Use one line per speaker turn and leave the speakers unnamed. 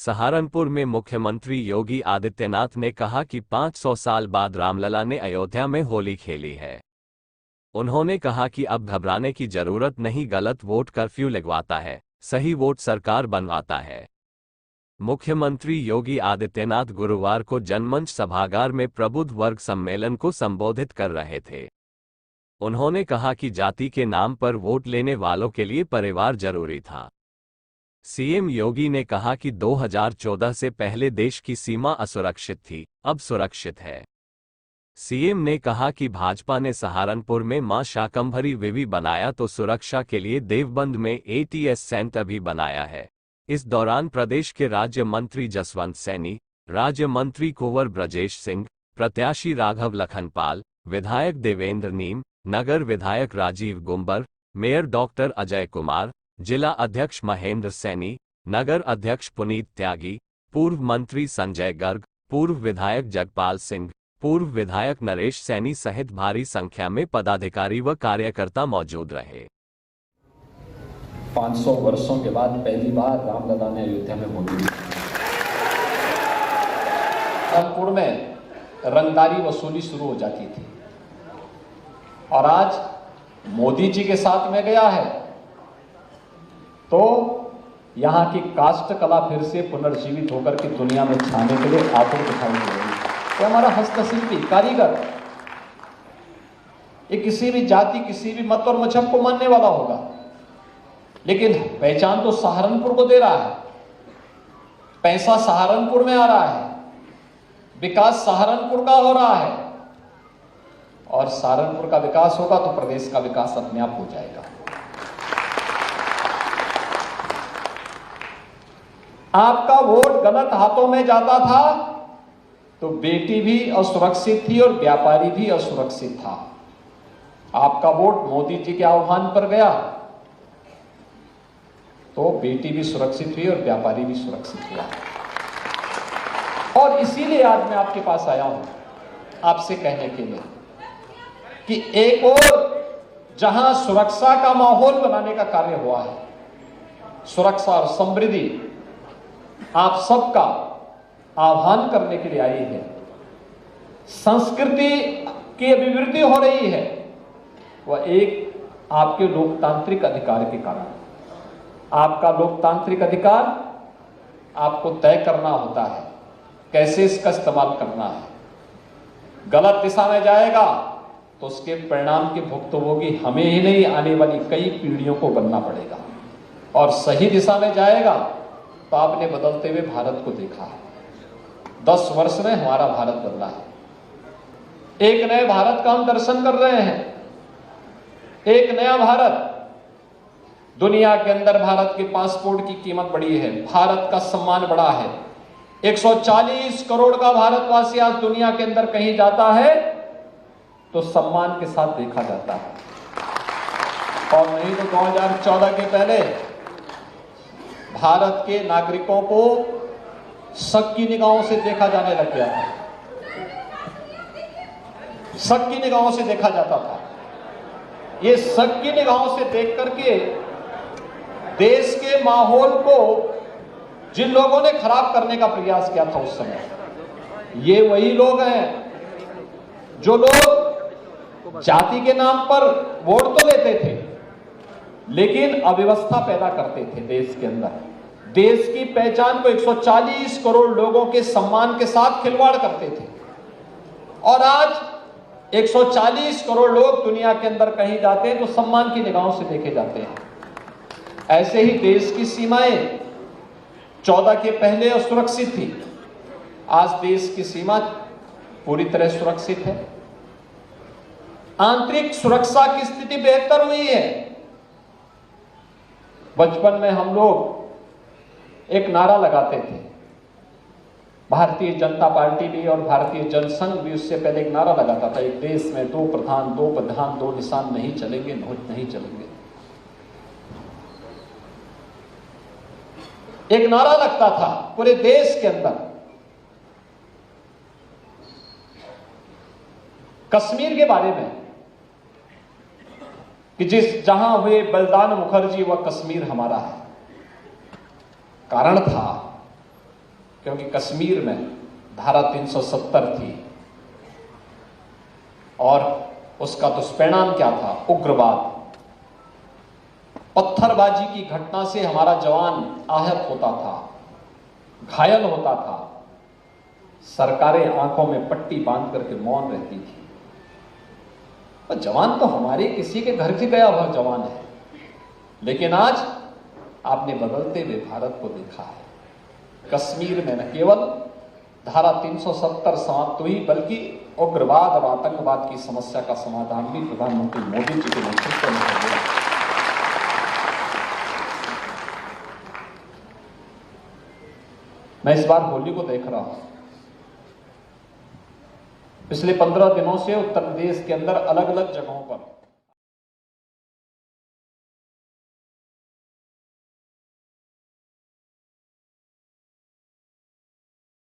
सहारनपुर में मुख्यमंत्री योगी आदित्यनाथ ने कहा कि 500 साल बाद रामलला ने अयोध्या में होली खेली है। उन्होंने कहा कि अब घबराने की जरूरत नहीं, गलत वोट कर्फ्यू लगवाता है, सही वोट सरकार बनवाता है। मुख्यमंत्री योगी आदित्यनाथ गुरुवार को जनमंच सभागार में प्रबुद्ध वर्ग सम्मेलन को संबोधित कर रहे थे। उन्होंने कहा कि जाति के नाम पर वोट लेने वालों के लिए परिवार जरूरी था। सीएम योगी ने कहा कि 2014 से पहले देश की सीमा असुरक्षित थी, अब सुरक्षित है। सीएम ने कहा कि भाजपा ने सहारनपुर में मां शाकंभरी विवि बनाया तो सुरक्षा के लिए देवबंद में एटीएस सेंटर भी बनाया है। इस दौरान प्रदेश के राज्य मंत्री जसवंत सैनी, राज्य मंत्री कुंवर ब्रजेश सिंह, प्रत्याशी राघव लखनपाल, विधायक देवेंद्र नीम, नगर विधायक राजीव गुंबर, मेयर डॉक्टर अजय कुमार, जिला अध्यक्ष महेंद्र सैनी, नगर अध्यक्ष पुनीत त्यागी, पूर्व मंत्री संजय गर्ग, पूर्व विधायक जगपाल सिंह, पूर्व विधायक नरेश सैनी सहित भारी संख्या में पदाधिकारी व कार्यकर्ता मौजूद रहे।
500 वर्षों के बाद पहली बार रामलला ने अयोध्या में होली। कानपुर में रंगदारी वसूली शुरू हो जाती थी और आज मोदी जी के साथ में गया है तो यहाँ की काष्ठ कला फिर से पुनर्जीवित होकर के दुनिया में छाने के लिए आतुर दिखाई दे रही है। तो हमारा हस्तशिल्पी कारीगर ये किसी भी जाति, किसी भी मत और मजहब को मानने वाला होगा, लेकिन पहचान तो सहारनपुर को दे रहा है। पैसा सहारनपुर में आ रहा है, विकास सहारनपुर का हो रहा है और सहारनपुर का विकास होगा तो प्रदेश का विकास अपने आप हो जाएगा। आपका वोट गलत हाथों में जाता था तो बेटी भी असुरक्षित थी और व्यापारी भी असुरक्षित था। आपका वोट मोदी जी के आह्वान पर गया तो बेटी भी सुरक्षित हुई और व्यापारी भी सुरक्षित हुआ। और इसीलिए आज मैं आपके पास आया हूं आपसे कहने के लिए कि एक और जहां सुरक्षा का माहौल बनाने का कार्य हुआ है, सुरक्षा और समृद्धि आप सबका आह्वान करने के लिए आई है, संस्कृति की अभिवृद्धि हो रही है, वह एक आपके लोकतांत्रिक अधिकार के कारण। आपका लोकतांत्रिक अधिकार आपको तय करना होता है कैसे इसका इस्तेमाल करना है। गलत दिशा में जाएगा तो उसके परिणाम की भुक्तभोगी हमें ही नहीं, आने वाली कई पीढ़ियों को बनना पड़ेगा। और सही दिशा में जाएगा तो आपने बदलते हुए भारत को देखा है। 10 वर्ष में हमारा भारत बदला है। एक नए भारत का हम दर्शन कर रहे हैं। एक नया भारत, दुनिया के अंदर भारत के पासपोर्ट की कीमत बढ़ी है, भारत का सम्मान बढ़ा है। 140 करोड़ का भारतवासी आज दुनिया के अंदर कहीं जाता है तो सम्मान के साथ देखा जाता है। और नहीं तो 2014 के पहले भारत के नागरिकों को शक की निगाहों से देखा जाने लग गया था। शक की निगाहों से देखा जाता था। ये शक की निगाहों से देख करके देश के माहौल को जिन लोगों ने खराब करने का प्रयास किया था उस समय, ये वही लोग हैं जो लोग जाति के नाम पर वोट तो लेते थे लेकिन अव्यवस्था पैदा करते थे देश के अंदर। देश की पहचान को 140 करोड़ लोगों के सम्मान के साथ खिलवाड़ करते थे। और आज 140 करोड़ लोग दुनिया के अंदर कहीं जाते हैं तो सम्मान की निगाहों से देखे जाते हैं। ऐसे ही देश की सीमाएं 14 के पहले असुरक्षित थी, आज देश की सीमा पूरी तरह सुरक्षित है। आंतरिक सुरक्षा की स्थिति बेहतर हुई है। बचपन में हम लोग एक नारा लगाते थे, भारतीय जनता पार्टी भी और भारतीय जनसंघ भी उससे पहले एक नारा लगाता था, एक देश में 2 प्रधान 2 प्रधान 2 निशान नहीं चलेंगे, नहीं चलेंगे। एक नारा लगता था पूरे देश के अंदर। कश्मीर के बारे में कि जहां हुए बलिदान मुखर्जी वह कश्मीर हमारा है। कारण था क्योंकि कश्मीर में धारा 370 थी और उसका दुष्परिणाम क्या था? उग्रवाद। पत्थरबाजी की घटना से हमारा जवान आहत होता था, घायल होता था, सरकारें आंखों में पट्टी बांध करके मौन रहती थी। और जवान तो हमारे किसी के घर से गया हुआ जवान है, लेकिन आज आपने बदलते हुए भारत को देखा है। कश्मीर में न केवल धारा 370 समाप्त हुई, बल्कि उग्रवाद और आतंकवाद की समस्या का समाधान भी प्रधानमंत्री मोदी जी के नेतृत्व में हो गया। मैं इस बार होली को देख रहा हूं। पिछले 15 दिनों से उत्तर प्रदेश के अंदर अलग अलग जगहों पर